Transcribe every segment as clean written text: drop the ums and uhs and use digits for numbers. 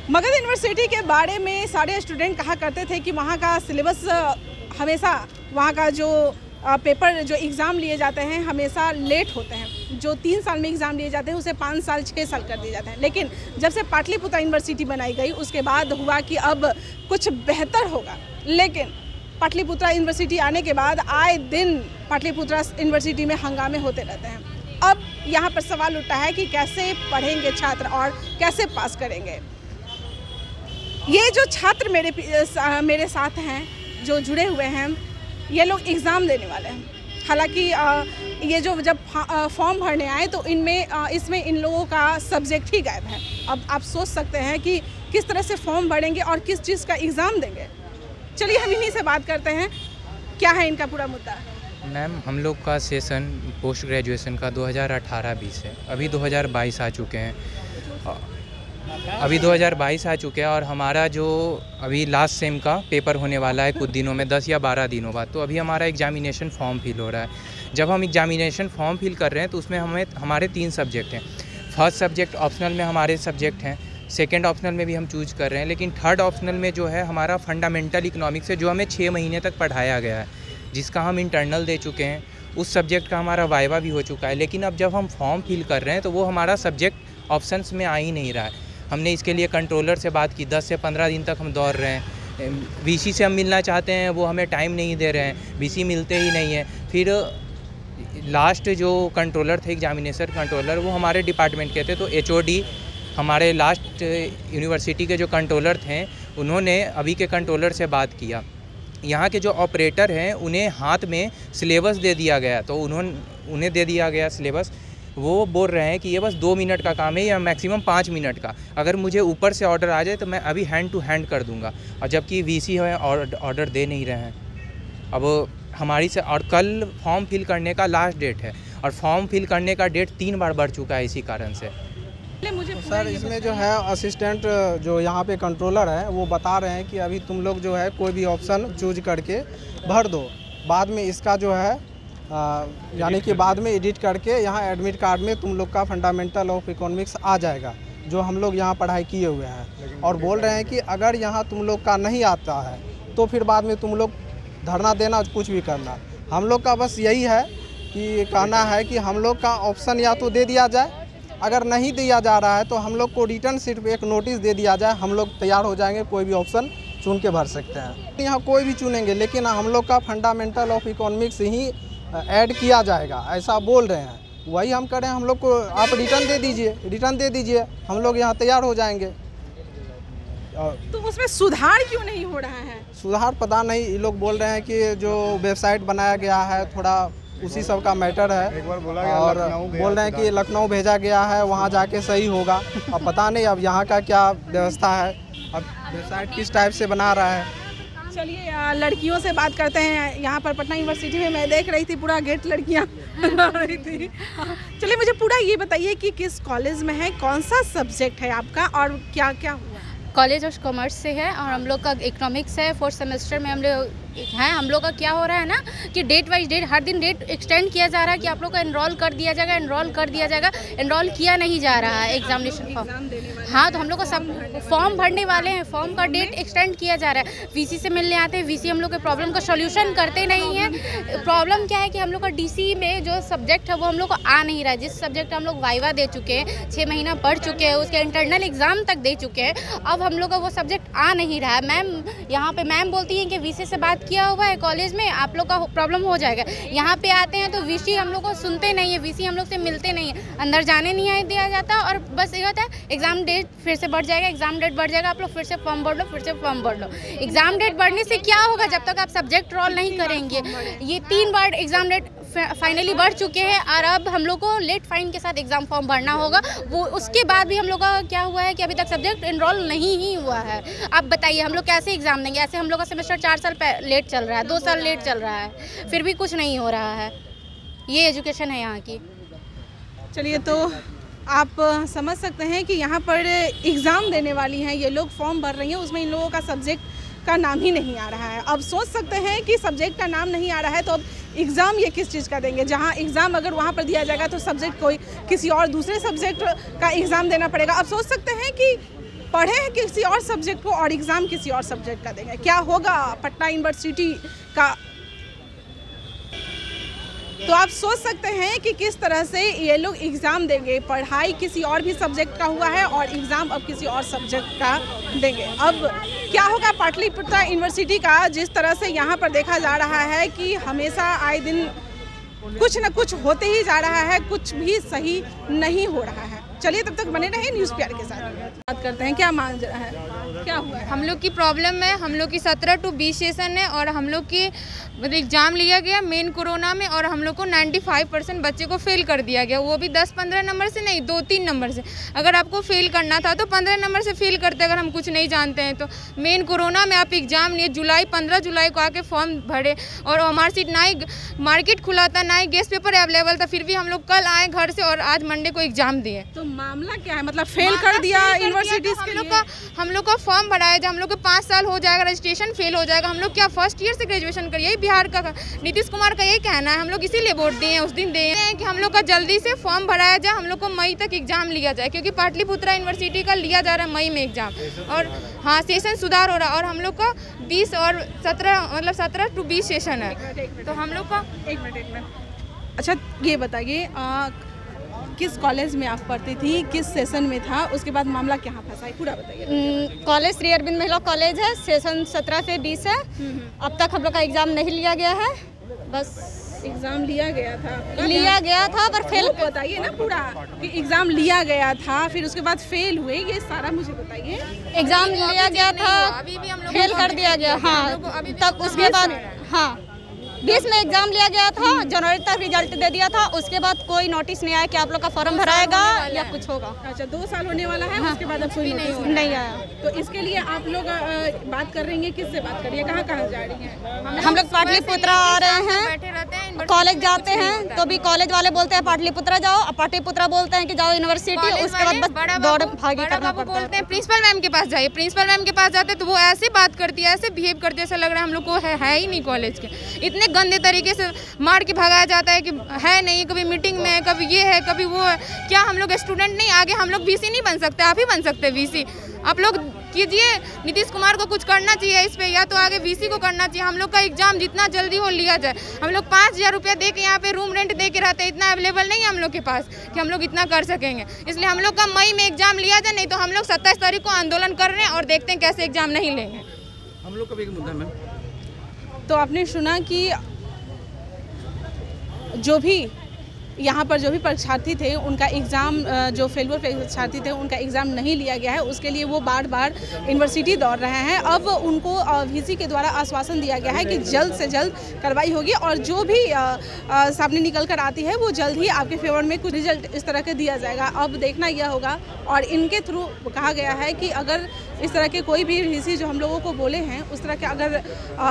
Magadh university के बारे में सारे स्टूडेंट कहा करते थे कि वहाँ का सिलेबस हमेशा, वहाँ का जो पेपर जो एग्ज़ाम लिए जाते हैं हमेशा लेट होते हैं। जो 3 साल में एग्ज़ाम लिए जाते हैं उसे 5 साल 6 साल कर दिए जाते हैं। लेकिन जब से पाटलिपुत्र यूनिवर्सिटी बनाई गई उसके बाद हुआ कि अब कुछ बेहतर होगा। लेकिन पाटलिपुत्र यूनिवर्सिटी आने के बाद आए दिन पाटलिपुत्र यूनिवर्सिटी में हंगामे होते रहते हैं। अब यहाँ पर सवाल उठता है कि कैसे पढ़ेंगे छात्र और कैसे पास करेंगे। ये जो छात्र मेरे साथ हैं जो जुड़े हुए हैं, ये लोग एग्ज़ाम देने वाले हैं। हालांकि ये जो जब फॉर्म भरने आए तो इसमें इन लोगों का सब्जेक्ट ही गायब है। अब आप सोच सकते हैं कि किस तरह से फॉर्म भरेंगे और किस चीज़ का एग्ज़ाम देंगे। चलिए हम इन्हीं से बात करते हैं, क्या है इनका पूरा मुद्दा। मैम, हम लोग का सेशन पोस्ट ग्रेजुएशन का 2018-20 है। अभी 2022 आ चुके हैं। अभी 2022 आ चुके हैं और हमारा जो अभी लास्ट सेम का पेपर होने वाला है कुछ दिनों में, 10 या 12 दिनों बाद। तो अभी हमारा एग्जामिनेशन फॉर्म फिल हो रहा है। जब हम एग्जामिनेशन फॉर्म फिल कर रहे हैं तो उसमें हमारे 3 सब्जेक्ट हैं। फर्स्ट सब्जेक्ट ऑप्शनल में हमारे सब्जेक्ट हैं, सेकेंड ऑप्शनल में भी हम चूज कर रहे हैं, लेकिन थर्ड ऑप्शनल में जो है हमारा फंडामेंटल इकोनॉमिक्स है, जो हमें 6 महीने तक पढ़ाया गया है, जिसका हम इंटरनल दे चुके हैं। उस सब्जेक्ट का हमारा वाइवा भी हो चुका है। लेकिन अब जब हम फॉर्म फिल कर रहे हैं तो वो हमारा सब्जेक्ट ऑप्शंस में आ ही नहीं रहा है। हमने इसके लिए कंट्रोलर से बात की, 10 से 15 दिन तक हम दौड़ रहे हैं। वीसी से हम मिलना चाहते हैं, वो हमें टाइम नहीं दे रहे हैं, वीसी मिलते ही नहीं है। फिर लास्ट जो कंट्रोलर थे, एग्जामिनेशन कंट्रोलर, वो हमारे डिपार्टमेंट के थे। तो एचओडी हमारे लास्ट यूनिवर्सिटी के जो कंट्रोलर थे, उन्होंने अभी के कंट्रोलर से बात किया। यहाँ के जो ऑपरेटर हैं उन्हें हाथ में सिलेबस दे दिया गया, तो उन्हें दे दिया गया सिलेबस। वो बोल रहे हैं कि ये बस 2 मिनट का काम है या मैक्सिमम 5 मिनट का। अगर मुझे ऊपर से ऑर्डर आ जाए तो मैं अभी हैंड टू हैंड कर दूंगा, और जबकि वीसी है ऑर्डर दे नहीं रहे हैं। अब हमारी से, और कल फॉर्म फिल करने का लास्ट डेट है और फॉर्म फिल करने का डेट 3 बार बढ़ चुका है इसी कारण से। तो सर, इसमें जो है असिस्टेंट जो यहाँ पे कंट्रोलर है वो बता रहे हैं कि अभी तुम लोग जो है कोई भी ऑप्शन चूज करके भर दो, बाद में इसका जो है यानी कि बाद में एडिट करके यहाँ एडमिट कार्ड में तुम लोग का फंडामेंटल ऑफ इकोनॉमिक्स आ जाएगा, जो हम लोग यहाँ पढ़ाई किए हुए हैं। और बोल रहे हैं कि अगर यहाँ तुम लोग का नहीं आता है तो फिर बाद में तुम लोग धरना देना, कुछ भी करना। हम लोग का बस यही है कि कहना है कि हम लोग का ऑप्शन या तो दे दिया जाए, अगर नहीं दिया जा रहा है तो हम लोग को रिटर्न सिर्फ एक नोटिस दे दिया जाए, हम लोग तैयार हो जाएंगे, कोई भी ऑप्शन चुन के भर सकते हैं। यहाँ कोई भी चुनेंगे, लेकिन हम लोग का fundamental of economics he add किया जाएगा, ऐसा बोल रहे हैं। वही हम करें, हम लोग को आप रिटर्न दे दीजिए, हम लोग यहाँ तैयार हो जाएंगे। तो उसमें सुधार क्यों नहीं हो रहा है? सुधार पता नहीं, ये लोग बोल रहे हैं कि जो वेबसाइट बनाया गया है थोड़ा उसी सब का मैटर है, और बोल रहे हैं कि लखनऊ भेजा गया है, वहाँ जाके सही होगा। अब पता नहीं अब यहाँ का क्या व्यवस्था है, अब वेबसाइट किस टाइप से बना रहा है। चलिए लड़कियों से बात करते हैं। यहाँ पर पटना यूनिवर्सिटी में मैं देख रही थी पूरा गेट लड़कियाँ ला रही थी। चलिए मुझे पूरा ये बताइए कि किस कॉलेज में है, कौन सा सब्जेक्ट है आपका और क्या क्या हुआ? कॉलेज ऑफ कॉमर्स से है और हम लोग का इकोनॉमिक्स है। 4th सेमेस्टर में हम लोग हैं। हम लोग का क्या हो रहा है ना कि डेट वाइज डेट हर दिन डेट एक्सटेंड किया जा रहा है कि आप लोग का एनरोल कर दिया जाएगा, एनरोल किया नहीं जा रहा है एग्जामिनेशन फॉर्म। हाँ, तो हम लोग का सब फॉर्म भरने वाले हैं, फॉर्म का डेट एक्सटेंड किया जा रहा है। वीसी से मिलने आते हैं, वीसी हम लोग के प्रॉब्लम का सॉल्यूशन करते नहीं है। प्रॉब्लम क्या है कि हम लोग का डीसी में जो सब्जेक्ट है वो हम लोग को आ नहीं रहा है। जिस सब्जेक्ट हम लोग वाइवा दे चुके हैं, 6 महीना पढ़ चुके हैं, उसके इंटरनल एग्जाम तक दे चुके हैं, अब हम लोग का वो सब्जेक्ट आ नहीं रहा है। मैम यहाँ पे मैम बोलती हैं कि वीसी से बात किया हुआ है कॉलेज में, आप लोग का प्रॉब्लम हो जाएगा। यहाँ पे आते हैं तो वीसी हम लोग को सुनते नहीं है, वीसी हम लोग से मिलते नहीं है, अंदर जाने नहीं दिया जाता। और बस ये होता है एग्जाम डेट फिर से बढ़ जाएगा, एग्जाम डेट बढ़ जाएगा, आप लोग फिर से फॉर्म भर लो, एग्जाम डेट बढ़ने से क्या होगा? जब तक आप सब्जेक्ट रोल नहीं करेंगे। ये 3 बार एग्जाम डेट फाइनली बढ़ चुके हैं और अब हम लोग को लेट फाइन के साथ एग्जाम फॉर्म भरना होगा। वो उसके बाद भी हम लोग का क्या हुआ है कि अभी तक सब्जेक्ट एनरोल नहीं ही हुआ है। अब बताइए हम लोग कैसे एग्जाम देंगे? ऐसे हम लोग का सेमेस्टर 4 साल लेट चल रहा है, 2 साल लेट चल रहा है, फिर भी कुछ नहीं हो रहा है। ये एजुकेशन है यहाँ की। चलिए, तो आप समझ सकते हैं कि यहाँ पर एग्ज़ाम देने वाली हैं ये लोग, फॉर्म भर रही हैं, उसमें इन लोगों का सब्जेक्ट का नाम ही नहीं आ रहा है। अब सोच सकते हैं कि सब्जेक्ट का नाम नहीं आ रहा है तो अब एग्ज़ाम ये किस चीज़ का देंगे? जहाँ एग्ज़ाम अगर वहाँ पर दिया जाएगा तो सब्जेक्ट कोई किसी और दूसरे सब्जेक्ट का एग्ज़ाम देना पड़ेगा। अब सोच सकते हैं कि पढ़े हैं किसी और सब्जेक्ट को और एग्ज़ाम किसी और सब्जेक्ट का देंगे। क्या होगा पटना यूनिवर्सिटी का, तो आप सोच सकते हैं कि किस तरह से ये लोग एग्ज़ाम देंगे। पढ़ाई किसी और भी सब्जेक्ट का हुआ है और एग्ज़ाम अब किसी और सब्जेक्ट का देंगे। अब क्या होगा पाटलिपुत्र यूनिवर्सिटी का, जिस तरह से यहाँ पर देखा जा रहा है कि हमेशा आए दिन कुछ न कुछ होते ही जा रहा है, कुछ भी सही नहीं हो रहा है। चलिए तब तक बने रहे न्यूज़ प्यार के साथ। बात करते हैं क्या मान रहा है, क्या हुआ है? हम लोग की प्रॉब्लम है, हम लोग की 17 to 20 सेशन है और हम लोग की एग्ज़ाम लिया गया मेन कोरोना में और हम लोग को 95% बच्चे को फेल कर दिया गया, वो भी 10-15 नंबर से नहीं, 2-3 नंबर से। अगर आपको फेल करना था तो 15 नंबर से फेल करते, अगर हम कुछ नहीं जानते हैं तो। मेन कोरोना में आप एग्ज़ाम लिए, 15 जुलाई को आके फॉर्म भरे और हमारी सीट ना ही मार्केट खुला था ना ही गेस्ट पेपर अवेलेबल था, फिर भी हम लोग कल आए घर से और आज मंडे को एग्ज़ाम दिए। तो मामला क्या है, मतलब फेल कर दिया यूनिवर्सिटीज़ के लिए? हम लोग का फॉर्म भराया जब हम लोग को 5 साल हो जाएगा, रजिस्ट्रेशन फेल हो जाएगा। हम लोग क्या फर्स्ट ईयर से ग्रेजुएशन करिए, यही बिहार का नीतीश कुमार का यही कहना है। हम लोग इसीलिए वोट दिए हैं, उस दिन दिए हैं कि हम लोग का जल्दी से फॉर्म भराया जाए, हम लोग को मई तक एग्जाम लिया जाए, क्योंकि पाटलिपुत्र यूनिवर्सिटी का लिया जा रहा है मई में एग्जाम। और हाँ, सेशन सुधार हो रहा है और हम लोग का 20 और 17 मतलब 17 to 20 सेशन है। तो हम लोग का एक मिनट अच्छा ये बताइए किस कॉलेज में आप पढ़ती थी, किस सेशन में था, उसके बाद मामला कहाँ फंसा है, पूरा बताइए। कॉलेज श्री अरविंद महिला कॉलेज है, सेशन 17 से 20 है। अब तक हम लोग का एग्ज़ाम नहीं लिया गया है, बस एग्ज़ाम लिया गया था पर फेल। बताइए ना पूरा कि एग्ज़ाम लिया गया था, फिर उसके बाद फेल हुए, ये सारा मुझे बताइए। एग्ज़ाम लिया गया था, फेल कर दिया गया। हाँ, तब उसके बाद हाँ 20 में एग्जाम लिया गया था, जनवरी तक रिजल्ट दे दिया था। उसके बाद कोई नोटिस नहीं आया कि आप लोग का फॉर्म भराएगा या कुछ होगा। अच्छा 2 साल होने वाला है। हाँ, उसके बाद अब कोई नोटिस नहीं आया। तो इसके लिए आप लोग बात कर रही हैं, किससे बात करिए, कहाँ जा रही हैं? हम लोग पाटलिपुत्र आ रहे हैं, कॉलेज जाते हैं तो भी कॉलेज वाले बोलते हैं पाटलिपुत्र जाओ, और पाटलिपुत्र बोलते हैं कि जाओ यूनिवर्सिटी। उसके बाद दौड़ भागी करना पड़ता है। प्रिंसिपल मैम के पास जाइए, प्रिंसिपल मैम के पास जाते तो वो ऐसे बात करती है, ऐसे बिहेव करती है, ऐसा लग रहा है हम लोग को है ही नहीं कॉलेज के। इतने गंदे तरीके से मार के भगाया जाता है कि है नहीं, कभी मीटिंग में कभी ये है कभी वो है। क्या हम लोग स्टूडेंट नहीं, आगे हम लोग वीसी नहीं बन सकते? आप ही बन सकते हैं वीसी। आप लोग कीजिए, नीतीश कुमार को कुछ करना चाहिए इस पे, या तो आगे वीसी को करना चाहिए। हम लोग का एग्जाम जितना जल्दी हो लिया जाए। हम लोग 5,000 रुपया दे के यहाँ पे रूम रेंट दे के रहते हैं, इतना अवेलेबल नहीं है हम लोग के पास कि हम लोग इतना कर सकेंगे। इसलिए हम लोग का मई में एग्जाम लिया जाए, नहीं तो हम लोग 27 तारीख को आंदोलन कर रहे हैं और देखते हैं कैसे एग्जाम नहीं लेंगे। हम लोग का भी एक मुद्दा मैम, तो आपने सुना कि जो भी यहाँ पर जो भी परीक्षार्थी थे उनका एग्ज़ाम, जो फेल हुए परीक्षार्थी थे उनका एग्ज़ाम नहीं लिया गया है, उसके लिए वो बार बार यूनिवर्सिटी दौड़ रहे हैं। अब उनको वीसी के द्वारा आश्वासन दिया गया है कि जल्द से जल्द कार्रवाई होगी और जो भी सामने निकल कर आती है वो जल्द ही आपके फेवर में कुछ रिजल्ट इस तरह के दिया जाएगा। अब देखना यह होगा, और इनके थ्रू कहा गया है कि अगर इस तरह के कोई भी वीसी जो हम लोगों को बोले हैं उस तरह के अगर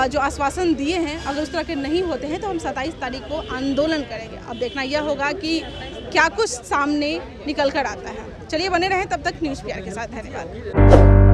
जो आश्वासन दिए हैं अगर उस तरह के नहीं होते हैं तो हम 27 तारीख को आंदोलन करेंगे। अब देखना यह होगा कि क्या कुछ सामने निकल कर आता है। चलिए बने रहें तब तक न्यूज़ प्यार के साथ। धन्यवाद।